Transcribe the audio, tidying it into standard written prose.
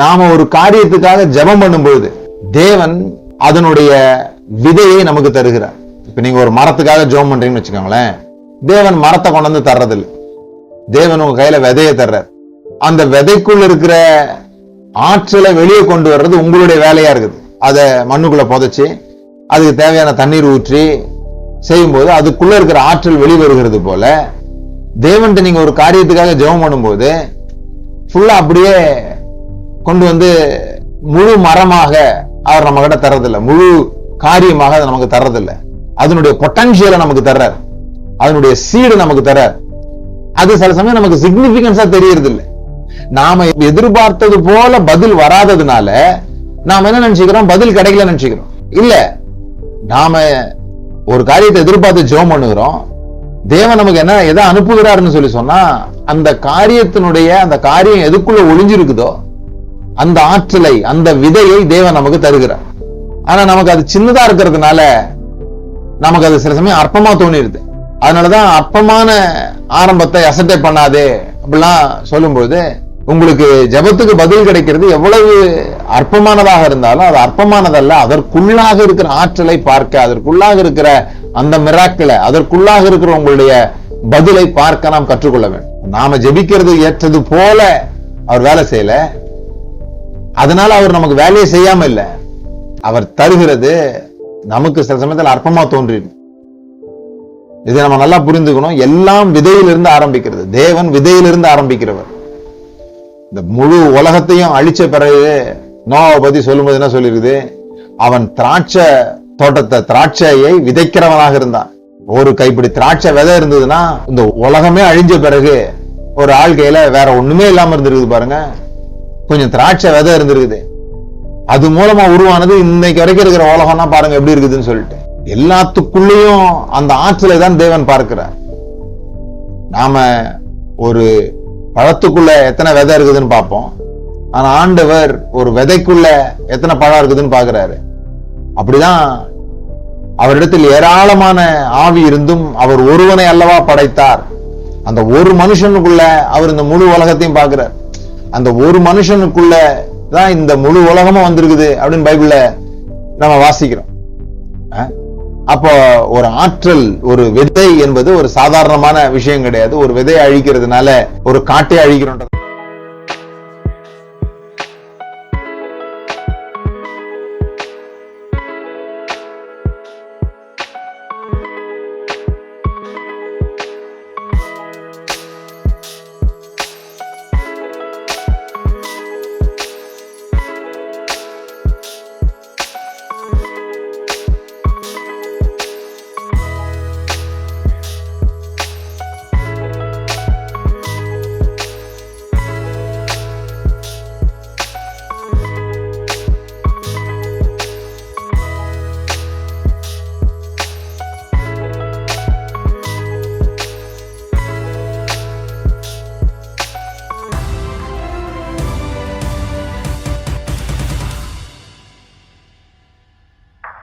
நாம ஒரு காரியத்துக்காக ஜெபம் பண்ணும்போது தேவன் அதனுடைய விதையை நமக்கு தருகிறார். இப்ப நீங்க ஒரு மரத்துக்காக ஜெபம் பண்றீங்கன்னு வச்சுக்கோங்களேன், தேவன் மரத்தை கொண்டு வந்து தர்றதில்லை. தேவன் உங்க கையில விதையை தர்றார். அந்த விதைக்குள்ள இருக்கிற ஆற்றலை வெளியே கொண்டு வர்றது உங்களுடைய வேலையா இருக்குது. அதை மண்ணுக்குள்ள புதைச்சு அதுக்கு தேவையான தண்ணீர் ஊற்றி செய்யும்போது அதுக்குள்ள இருக்கிற ஆற்றல் வெளிவருகிறது போல, தேவன்ட்டு நீங்க ஒரு காரியத்துக்காக ஜெபம் பண்ணும்போது ஃபுல்லா அப்படியே கொண்டு வந்து முழு மரமாக அவர் நம்ம கிட்ட தர்றதில்லை, முழு காரியமாக அதை நமக்கு தர்றதில்லை. அதனுடைய பொட்டன்ஷியலை நமக்கு தர்றார், அதனுடைய சீடு நமக்கு தர்றார். அது சில சமயம் நமக்கு சிக்னிபிகன்ஸா தெரியறது இல்லை. நாம எதிர்பார்த்தது போல பதில் வராததுனால நாம என்ன நினைச்சுக்கிறோம், பதில் கிடைக்கல நினைச்சுக்கிறோம். இல்ல, நாம ஒரு காரியத்தை எதிர்பார்த்து ஜெபம் பண்ணுகிறோம், தேவன் நமக்கு என்ன எதை அனுப்புகிறாருன்னு சொல்லி சொன்னா, அந்த காரியத்தினுடைய அந்த காரியம் எதுக்குள்ள ஒளிஞ்சிருக்குதோ அந்த ஆற்றலை, அந்த விதையை தேவன் நமக்கு தருகிறார். ஆனா நமக்கு அது சின்னதா இருக்கிறதுனால நமக்கு அது சில சமயம் அற்பமா தோணிடுது. அதனாலதான் அற்பமான ஆரம்பத்தை அசட்டை பண்ணாதே அப்படிலாம் சொல்லும்போது, உங்களுக்கு ஜெபத்துக்கு பதில் கிடைக்கிறது எவ்வளவு அற்பமானதாக இருந்தாலும் அது அற்பமானதல்ல. அதற்குள்ளாக இருக்கிற ஆற்றலை பார்க்க, அதற்குள்ளாக இருக்கிற அந்த மிராக்கிளை, அதற்குள்ளாக இருக்கிற உங்களுடைய பதிலை பார்க்க நாம் கற்றுக்கொள்ள வேண்டும். நாம ஜெபிக்கிறது ஏற்றது போல அவர் வேலை செய்யல, அதனால அவர் நமக்கு வேலையை செய்யாம இல்லை. அவர் தருகிறது நமக்கு சில சமயத்தில் அற்பமா தோன்றிடும். இதை நம்ம நல்லா புரிந்துக்கணும். எல்லாம் விதையிலிருந்து ஆரம்பிக்கிறது. தேவன் விதையிலிருந்து ஆரம்பிக்கிறவர். இந்த முழு உலகத்தையும் அழிச்ச பிறகு நோவாவை பத்தி சொல்லும்போது என்ன சொல்லிருக்குது, அவன் திராட்சை தோட்டத்தை, திராட்சையை விதைக்கிறவனாக இருந்தான். ஒரு கைப்பிடி திராட்சை விதை இருந்ததுன்னா இந்த உலகமே அழிஞ்ச பிறகு ஒரு ஆள் கையில வேற ஒண்ணுமே இல்லாம இருந்திருக்குது பாருங்க. கொஞ்சம் திராட்சை விதை இருந்திருக்குது, அது மூலமா உருவானது இன்னைக்கு வரைக்கும் இருக்கிற உலகம்னா பாருங்க எப்படி இருக்குதுன்னு சொல்லிட்டு. எல்லாத்துக்குள்ளேயும் அந்த ஆற்றலை தான் தேவன் பார்க்கிறார். நாம ஒரு பழத்துக்குள்ள எத்தனை விதை இருக்குதுன்னு பார்ப்போம், ஆனா ஆண்டவர் ஒரு விதைக்குள்ள எத்தனை பழம் இருக்குதுன்னு பாக்குறாரு. அப்படிதான் அவரிடத்தில் ஏராளமான ஆவி இருந்தும் அவர் ஒருவனை அல்லவா படைத்தார். அந்த ஒரு மனுஷனுக்குள்ள அவர் இந்த முழு உலகத்தையும் பார்க்கிறார். அந்த ஒரு மனுஷனுக்குள்ள தான் இந்த முழு உலகமும் வந்திருக்குது அப்படின்னு பைபிள்ல நம்ம வாசிக்கிறோம். அப்போ ஒரு ஆற்றல், ஒரு விதை என்பது ஒரு சாதாரணமான விஷயம் கிடையாது. ஒரு விதையை அழிக்கிறதுனால ஒரு காட்டை அழிக்கிறோம்.